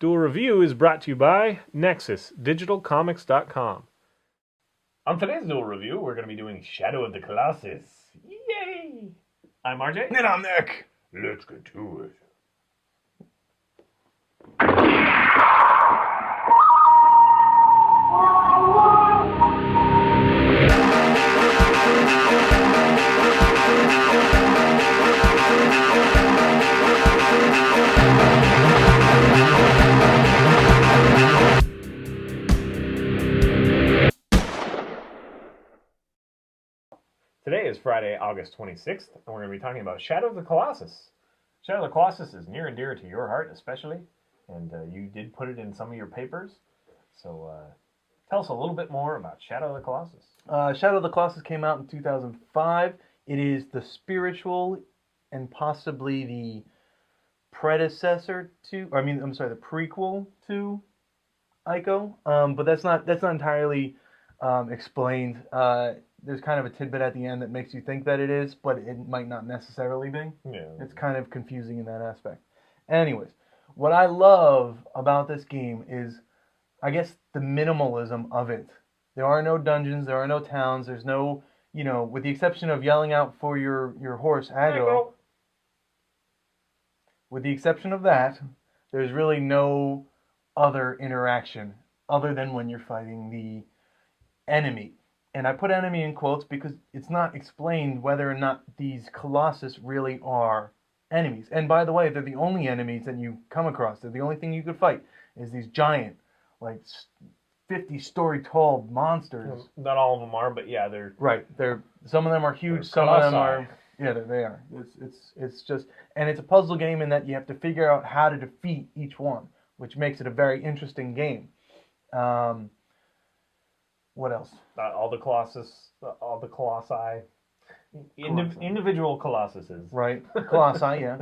Duel Review is brought to you by NexusDigitalComics.com. On today's Duel Review, we're going to be doing Shadow of the Colossus. Yay! I'm RJ. And I'm Nick. Let's get to it. Today is Friday, August 26th, and we're going to be talking about Shadow of the Colossus. Shadow of the Colossus is near and dear to your heart, especially, and you did put it in some of your papers. So tell us a little bit more about Shadow of the Colossus. Shadow of the Colossus came out in 2005. It is the spiritual and possibly the predecessor to, the prequel to Ico. But that's not entirely explained. There's kind of a tidbit at the end that makes you think that it is, but it might not necessarily be. Yeah. It's kind of confusing in that aspect. Anyways, what I love about this game is, I guess, the minimalism of it. There are no dungeons, there are no towns, there's no, with the exception of yelling out for your horse, Agro. With the exception of that, there's really no other interaction other than when you're fighting the enemy. And I put enemy in quotes because it's not explained whether or not these Colossus really are enemies. And by the way, they're the only enemies that you come across. They're the only thing you could fight is these giant, 50-story tall monsters. Not all of them are, but yeah, they're... Right. Some of them are huge, some of them are... Yeah, they are. It's just... And it's a puzzle game in that you have to figure out how to defeat each one, which makes it a very interesting game. What else? all the Colossi, individual Colossuses. Right, Colossi, yeah.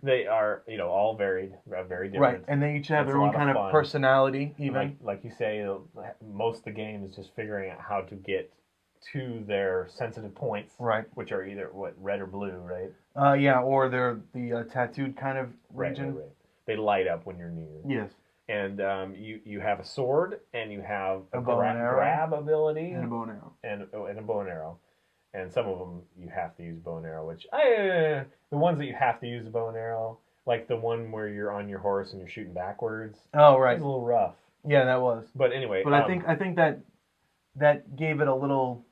They are, all very different. Right, and they each have their own kind of personality, even. Like you say, most of the game is just figuring out how to get to their sensitive points. Right. Which are either, red or blue, right? Yeah, or they're the tattooed kind of region. Right. They light up when you're near. Yes. And you have a sword, and you have a grab ability. And a bow and arrow. And a bow and arrow. And some of them you have to use bow and arrow, which... the ones that you have to use a bow and arrow, like the one where you're on your horse and you're shooting backwards. Oh, right. It's a little rough. Yeah, that was. But anyway... But I think that gave it a little...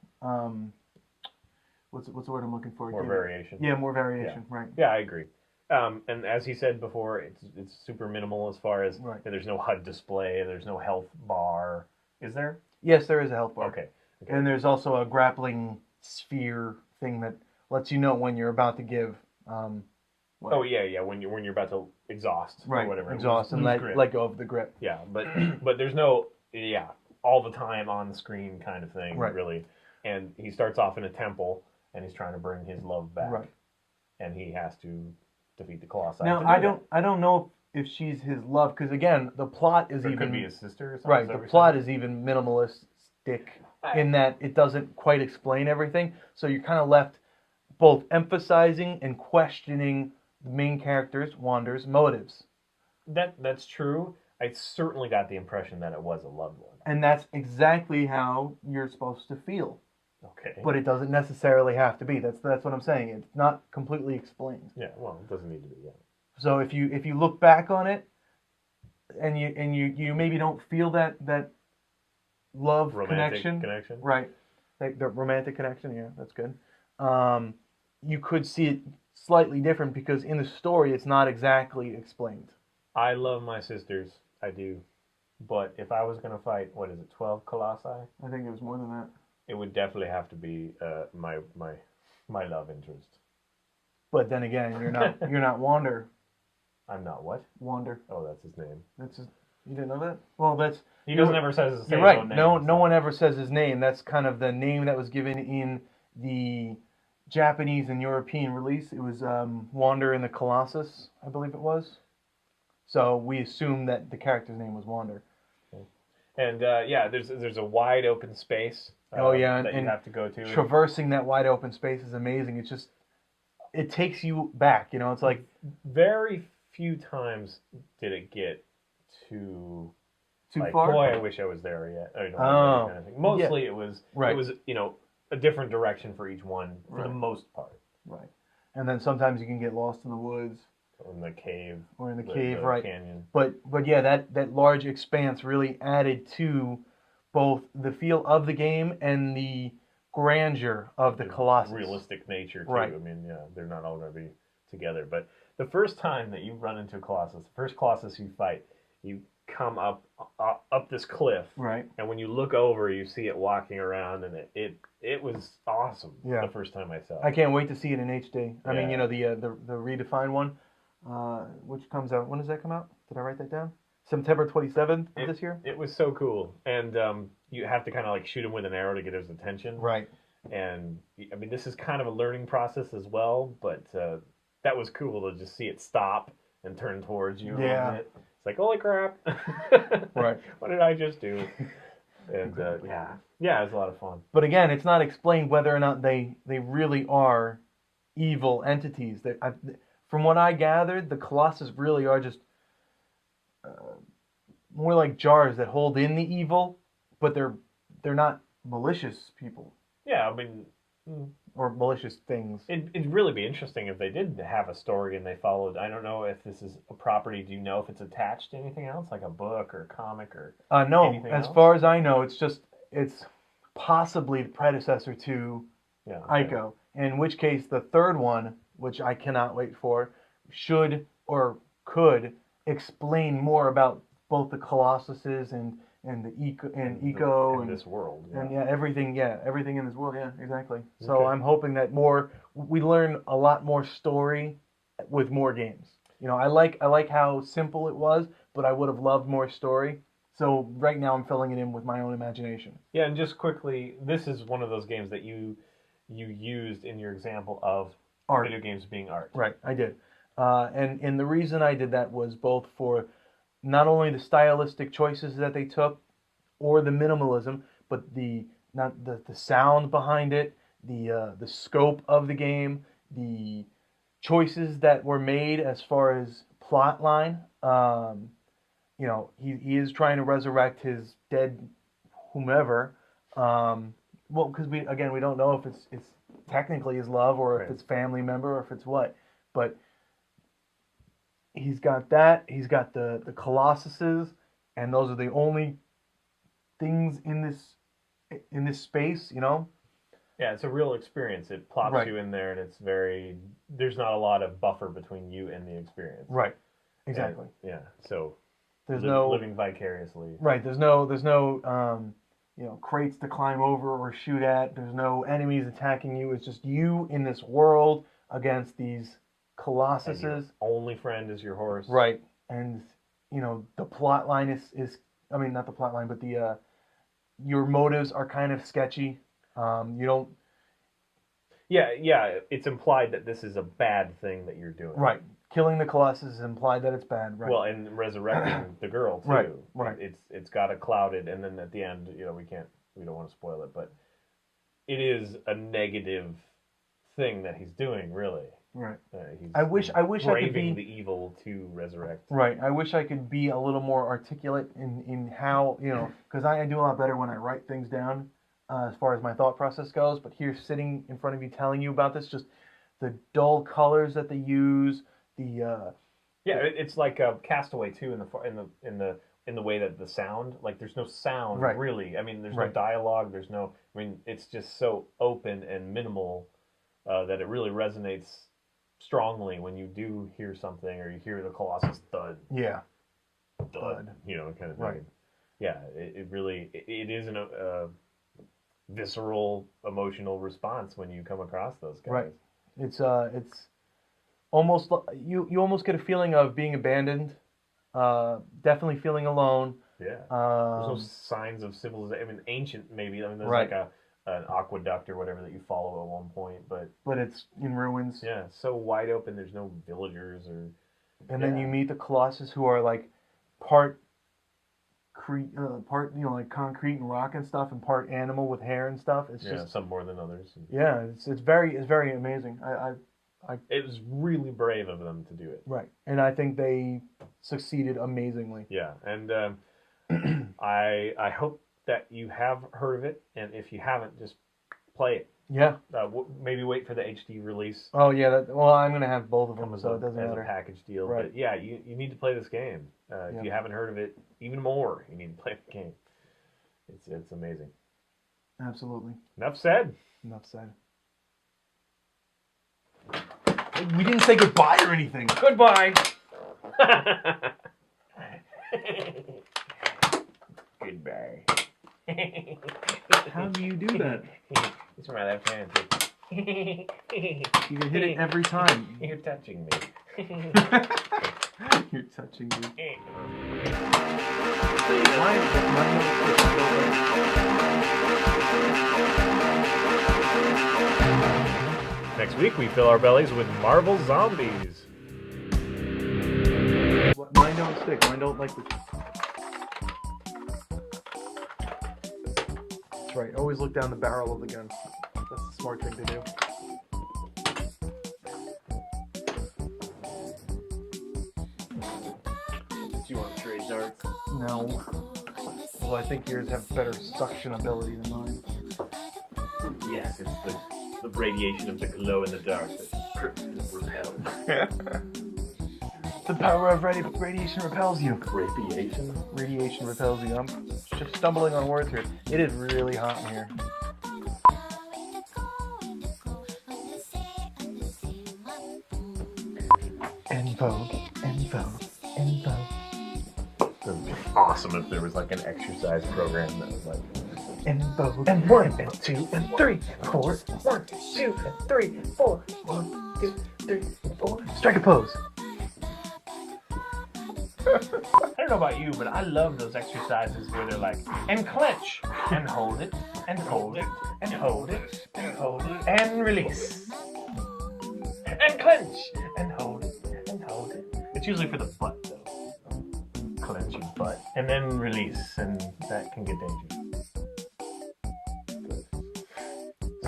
what's the word I'm looking for? More variation. Yeah, more variation, right. Yeah, I agree. And as he said before, it's super minimal as far as there's no HUD display, there's no health bar. Is there? Yes, there is a health bar. Okay. And there's also a grappling sphere thing that lets you know when you're about to give. When you're about to exhaust or whatever. Exhaust and let go of the grip. Yeah, but there's no all the time on the screen kind of thing, really. And he starts off in a temple and he's trying to bring his love back. Right. And he has to defeat the Colossi. Now I don't know if she's his love, because again the plot is could be his sister or something. Right, the plot is even minimalistic in that it doesn't quite explain everything, so you're kind of left both emphasizing and questioning the main character's, Wander's, motives. That's true. I certainly got the impression that it was a loved one. And that's exactly how you're supposed to feel. Okay. But it doesn't necessarily have to be. That's what I'm saying. It's not completely explained. Yeah, well, it doesn't need to be yet. So if you look back on it, and you maybe don't feel that love connection, right? Like the romantic connection, yeah, that's good. You could see it slightly different because in the story it's not exactly explained. I love my sisters, I do, but if I was gonna fight, 12 Colossi? I think it was more than that. It would definitely have to be my love interest. But then again, you're not Wander. I'm not what? Wander. Oh, that's his name. You didn't know that? Well, he doesn't ever says his name. You're right. No one ever says his name. That's kind of the name that was given in the Japanese and European release. It was Wander in the Colossus, I believe it was. So we assume that the character's name was Wander. Okay. And there's a wide open space. That you have to go to. Traversing that wide open space is amazing. It's just, it takes you back. It's like very few times did it get too Too like, far? boy, I wish I was there yet. Or, Oh, kind of thing. Mostly it was right. a different direction for each one for the Right. most part. Right. And then sometimes you can get lost in the woods In the cave. or in the cave, the right? Canyon. But yeah, that large expanse really added to both the feel of the game and the grandeur of the Colossus. Realistic nature too. Right. I mean, yeah, they're not all going to be together. But the first time that you run into a Colossus, the first Colossus you fight, you come up this cliff, Right. and when you look over, you see it walking around, and it was awesome. Yeah. The first time I saw it. I can't wait to see it in HD. I mean, Yeah. the redefined one, which comes out. When does that come out? Did I write that down? September 27th of this year. It was so cool, and you have to kind of like shoot him with an arrow to get his attention. Right. And I mean, this is kind of a learning process as well, but that was cool to just see it stop and turn towards you. Yeah. It's like, holy crap! Right. What did I just do? And yeah, it was a lot of fun. But again, it's not explained whether or not they really are evil entities. From what I gathered, the Colossus really are just more like jars that hold in the evil, but they're not malicious people Yeah, I mean, or malicious things. it'd really be interesting if they did have a story and they followed. I don't know if this is a property. Do you know if it's attached to anything else, like a book or a comic or No, anything as else? far as I know, it's possibly the predecessor to Yeah, okay. Ico. In which case, the third one, which I cannot wait for, should or could explain more about both the Colossuses and the Eco in this world. Yeah. and everything in this world, exactly. So Okay. I'm hoping that we learn a lot more story with more games. I like how simple it was, but I would have loved more story. So right now I'm filling it in with my own imagination. Yeah, and just quickly, this is one of those games that you used in your example of Art. video games being art. Right, I did. And the reason I did that was both for not only the stylistic choices that they took or the minimalism, but the sound behind it, the scope of the game, the choices that were made as far as plot line. He is trying to resurrect his dead whomever. Well, because we don't know if it's technically his love or if Right. it's family member or if it's what, but he's got that. He's got the Colossuses, and those are the only things in this space. Yeah, it's a real experience. It plops Right. you in there, and there's not a lot of buffer between you and the experience. Right. Exactly. And, yeah. So There's living vicariously. Right. There's no crates to climb over or shoot at. There's no enemies attacking you. It's just you in this world against these And Colossuses. your only friend is your horse. Right. And the plot line is I mean, not the plot line, but the your motives are kind of sketchy. You don't. Yeah. It's implied that this is a bad thing that you're doing. Right. Killing the Colossus is implied that it's bad. Right. Well, and resurrecting the girl too. Right. It's got it clouded, and then at the end, we don't want to spoil it, but it is a negative thing that he's doing, really. Right. He's I wish I could braving be the evil to resurrect. right. I wish I could be a little more articulate in how because I do a lot better when I write things down as far as my thought process goes. But here, sitting in front of you, telling you about this, just the dull colors that they use, It's like Castaway too in the way that the sound, like there's no sound Right. really. I mean, there's Right. no dialogue. It's just so open and minimal that it really resonates strongly when you do hear something or you hear the Colossus thud, yeah. kind of thing. Right. Yeah, it really is a visceral emotional response when you come across those guys. Right. It's almost you almost get a feeling of being abandoned, definitely feeling alone. Yeah. There's no Um, signs of civilization. I mean, ancient maybe. I mean, there's Right. like an aqueduct or whatever that you follow at one point, but but it's in ruins. yeah, so wide open. There's no villagers or. And then Yeah. you meet the Colossus, who are like part like concrete and rock and stuff, and part animal with hair and stuff. It's Yeah, just some more than others. it's very amazing. It was really brave of them to do it. Right, and I think they succeeded amazingly. Yeah, and I hope that you have heard of it, and if you haven't, just play it. Yeah. Maybe wait for the HD release. Oh yeah. Well, I'm gonna have both of them, Comes so as it doesn't matter. a package deal. Right. But yeah, you need to play this game. If you haven't heard of it, even more, you need to play the game. It's amazing. Absolutely. Enough said. Enough said. We didn't say goodbye or anything. Goodbye. Goodbye. How do you do that? It's my left hand. You can hit it every time. You're touching me. You're touching me. Next week, we fill our bellies with Marvel zombies. Mine don't stick. Mine don't like the... That's right. Always look down the barrel of the gun. That's the smart thing to do. Do you want to trade darts? No. Well, I think yours have better suction ability than mine. Yes, it's the radiation of the glow in the dark that repels. The power of radiation repels you. Radiation? Radiation repels you. I'm just stumbling on words here. It is really hot in here. En vogue, en vogue, en vogue. It would be awesome if there was like an exercise program that was like En vogue. and 1 and 2 and 3 4 1 2 and 3 4 1 2 3 4. Strike a pose. I don't know about you, but I love those exercises where they're like, and clench, and hold it, and hold it, and hold it, and hold it, and release. And clench, and hold it, and hold it. It's usually for the butt, though. Clench your butt, and then release, and that can get dangerous.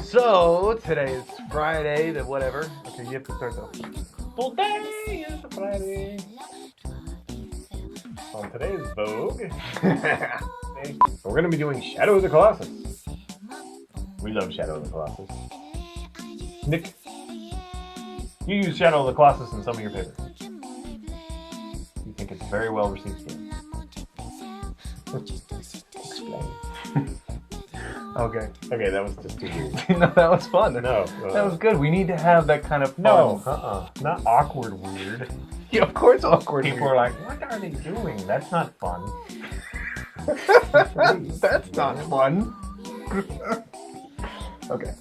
So, today is Friday, the whatever. Okay, you have to start though. Today is Friday. On today's Vogue, we're going to be doing Shadow of the Colossus. We love Shadow of the Colossus. Nick, you use Shadow of the Colossus in some of your papers. You think it's a very well received game. Explain. Okay. Okay, that was just too weird. No, that was fun. No. That was good. We need to have that kind of fun. No, not awkward weird. Yeah, of course awkward. People are like, what are they doing? That's not fun. That's not fun. Okay.